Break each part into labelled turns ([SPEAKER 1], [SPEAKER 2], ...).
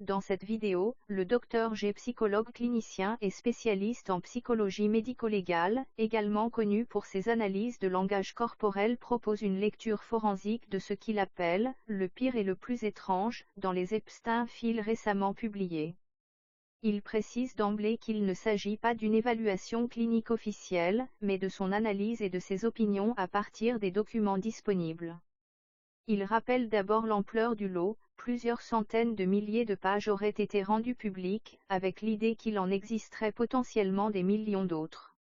[SPEAKER 1] Dans cette vidéo, le Dr G, psychologue clinicien et spécialiste en psychologie médico-légale, également connu pour ses analyses de langage corporel, propose une lecture forensique de ce qu'il appelle « le pire et le plus étrange » dans les Epstein Files récemment publiés. Il précise d'emblée qu'il ne s'agit pas d'une évaluation clinique officielle, mais de son analyse et de ses opinions à partir des documents disponibles. Il rappelle d'abord l'ampleur du lot. Plusieurs centaines de milliers de pages auraient été rendues publiques, avec l'idée qu'il en existerait potentiellement des millions d'autres.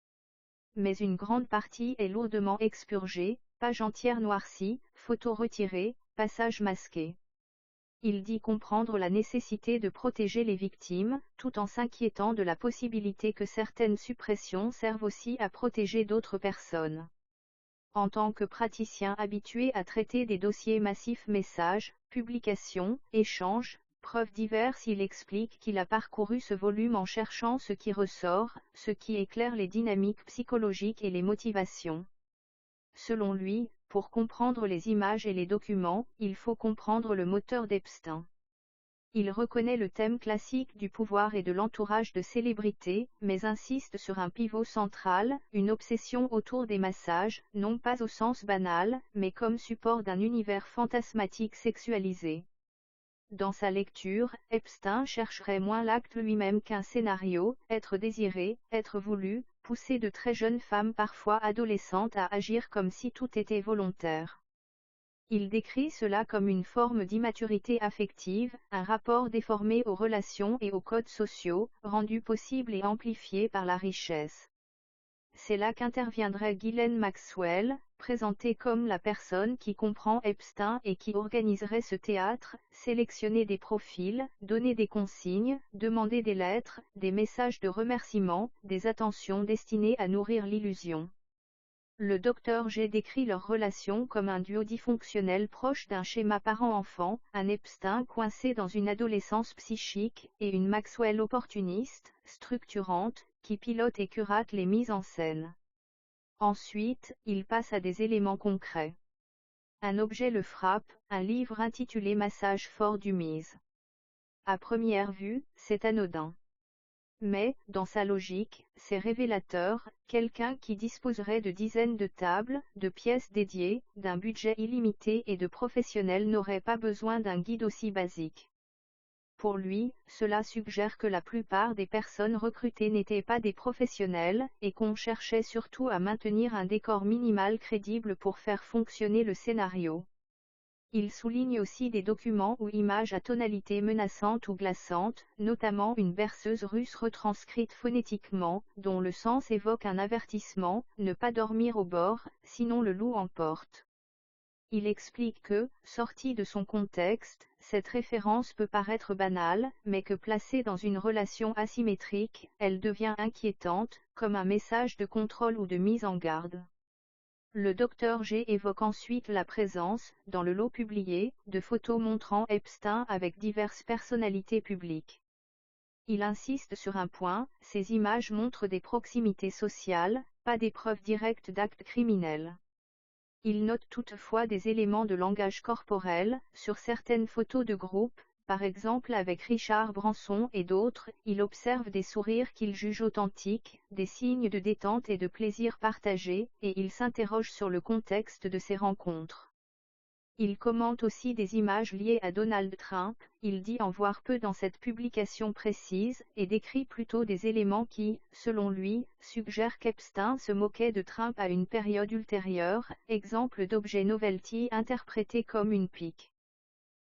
[SPEAKER 1] Mais une grande partie est lourdement expurgée, pages entières noircies, photos retirées, passages masqués. Il dit comprendre la nécessité de protéger les victimes, tout en s'inquiétant de la possibilité que certaines suppressions servent aussi à protéger d'autres personnes. En tant que praticien habitué à traiter des dossiers massifs messages, publications, échanges, preuves diverses, il explique qu'il a parcouru ce volume en cherchant ce qui ressort, ce qui éclaire les dynamiques psychologiques et les motivations. Selon lui, pour comprendre les images et les documents, il faut comprendre le moteur d'Epstein. Il reconnaît le thème classique du pouvoir et de l'entourage de célébrités, mais insiste sur un pivot central, une obsession autour des massages, non pas au sens banal, mais comme support d'un univers fantasmatique sexualisé. Dans sa lecture, Epstein chercherait moins l'acte lui-même qu'un scénario, être désiré, être voulu, pousser de très jeunes femmes parfois adolescentes à agir comme si tout était volontaire. Il décrit cela comme une forme d'immaturité affective, un rapport déformé aux relations et aux codes sociaux, rendu possible et amplifié par la richesse. C'est là qu'interviendrait Ghislaine Maxwell, présentée comme la personne qui comprend Epstein et qui organiserait ce théâtre, sélectionner des profils, donner des consignes, demander des lettres, des messages de remerciement, des attentions destinées à nourrir l'illusion. Le Dr G décrit leur relation comme un duo dysfonctionnel proche d'un schéma parent-enfant, un Epstein coincé dans une adolescence psychique, et une Maxwell opportuniste, structurante, qui pilote et curate les mises en scène. Ensuite, il passe à des éléments concrets. Un objet le frappe, un livre intitulé Massage fort du mise. À première vue, c'est anodin. Mais, dans sa logique, c'est révélateur, quelqu'un qui disposerait de dizaines de tables, de pièces dédiées, d'un budget illimité et de professionnels n'aurait pas besoin d'un guide aussi basique. Pour lui, cela suggère que la plupart des personnes recrutées n'étaient pas des professionnels, et qu'on cherchait surtout à maintenir un décor minimal crédible pour faire fonctionner le scénario. Il souligne aussi des documents ou images à tonalité menaçante ou glaçante, notamment une berceuse russe retranscrite phonétiquement, dont le sens évoque un avertissement, ne pas dormir au bord, sinon le loup emporte. Il explique que, sortie de son contexte, cette référence peut paraître banale, mais que placée dans une relation asymétrique, elle devient inquiétante, comme un message de contrôle ou de mise en garde. Le Dr G évoque ensuite la présence, dans le lot publié, de photos montrant Epstein avec diverses personnalités publiques. Il insiste sur un point, ces images montrent des proximités sociales, pas des preuves directes d'actes criminels. Il note toutefois des éléments de langage corporel, sur certaines photos de groupe, par exemple avec Richard Branson et d'autres, il observe des sourires qu'il juge authentiques, des signes de détente et de plaisir partagé, et il s'interroge sur le contexte de ces rencontres. Il commente aussi des images liées à Donald Trump, il dit en voir peu dans cette publication précise, et décrit plutôt des éléments qui, selon lui, suggèrent qu'Epstein se moquait de Trump à une période ultérieure, exemple d'objet novelty interprété comme une pique.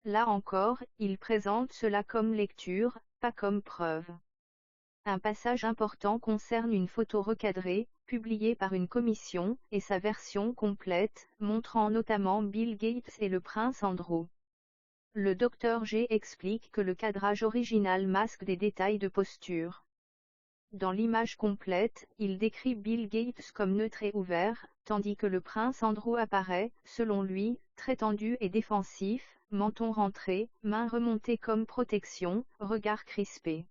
[SPEAKER 1] Là encore, il présente cela comme lecture, pas comme preuve. Un passage important concerne une photo recadrée, publiée par une commission, et sa version complète, montrant notamment Bill Gates et le prince Andrew. Le Dr G explique que le cadrage original masque des détails de posture. Dans l'image complète, il décrit Bill Gates comme neutre et ouvert, tandis que le prince Andrew apparaît, selon lui, très tendu et défensif, menton rentré, mains remontées comme protection, regard crispé.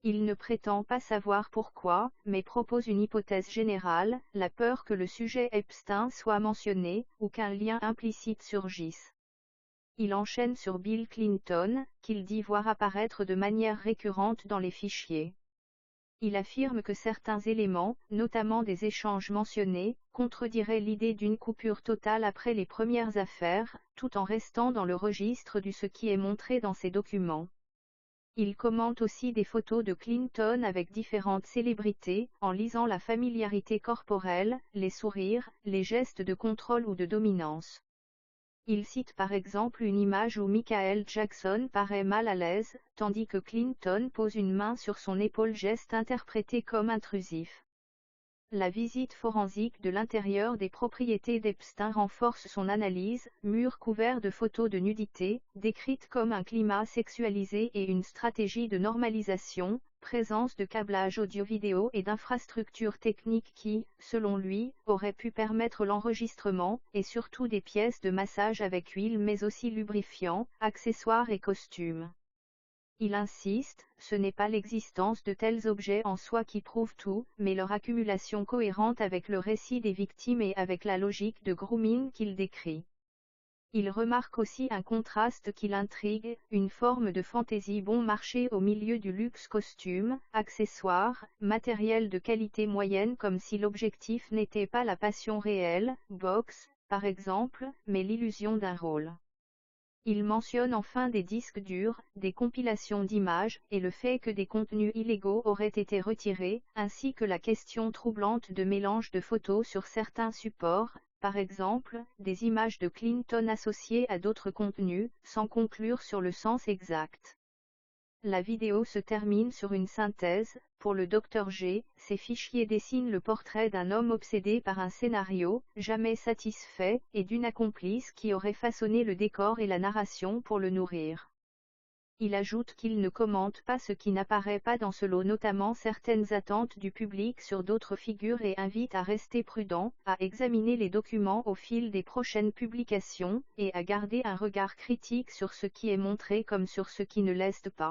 [SPEAKER 1] Il ne prétend pas savoir pourquoi, mais propose une hypothèse générale, la peur que le sujet Epstein soit mentionné, ou qu'un lien implicite surgisse. Il enchaîne sur Bill Clinton, qu'il dit voir apparaître de manière récurrente dans les fichiers. Il affirme que certains éléments, notamment des échanges mentionnés, contrediraient l'idée d'une coupure totale après les premières affaires, tout en restant dans le registre du ce qui est montré dans ces documents. Il commente aussi des photos de Clinton avec différentes célébrités, en lisant la familiarité corporelle, les sourires, les gestes de contrôle ou de dominance. Il cite par exemple une image où Michael Jackson paraît mal à l'aise, tandis que Clinton pose une main sur son épaule, geste interprété comme intrusif. La visite forensique de l'intérieur des propriétés d'Epstein renforce son analyse, murs couverts de photos de nudité, décrites comme un climat sexualisé et une stratégie de normalisation, présence de câblage audio-vidéo et d'infrastructures techniques qui, selon lui, auraient pu permettre l'enregistrement, et surtout des pièces de massage avec huile mais aussi lubrifiants, accessoires et costumes. Il insiste, ce n'est pas l'existence de tels objets en soi qui prouve tout, mais leur accumulation cohérente avec le récit des victimes et avec la logique de grooming qu'il décrit. Il remarque aussi un contraste qui l'intrigue, une forme de fantaisie bon marché au milieu du luxe, costumes, accessoires, matériel de qualité moyenne, comme si l'objectif n'était pas la passion réelle, boxe, par exemple, mais l'illusion d'un rôle. Il mentionne enfin des disques durs, des compilations d'images, et le fait que des contenus illégaux auraient été retirés, ainsi que la question troublante de mélange de photos sur certains supports, par exemple, des images de Clinton associées à d'autres contenus, sans conclure sur le sens exact. La vidéo se termine sur une synthèse. Pour le Dr G, ces fichiers dessinent le portrait d'un homme obsédé par un scénario, jamais satisfait, et d'une accomplice qui aurait façonné le décor et la narration pour le nourrir. Il ajoute qu'il ne commente pas ce qui n'apparaît pas dans ce lot, notamment certaines attentes du public sur d'autres figures, et invite à rester prudent, à examiner les documents au fil des prochaines publications, et à garder un regard critique sur ce qui est montré comme sur ce qui ne l'est pas.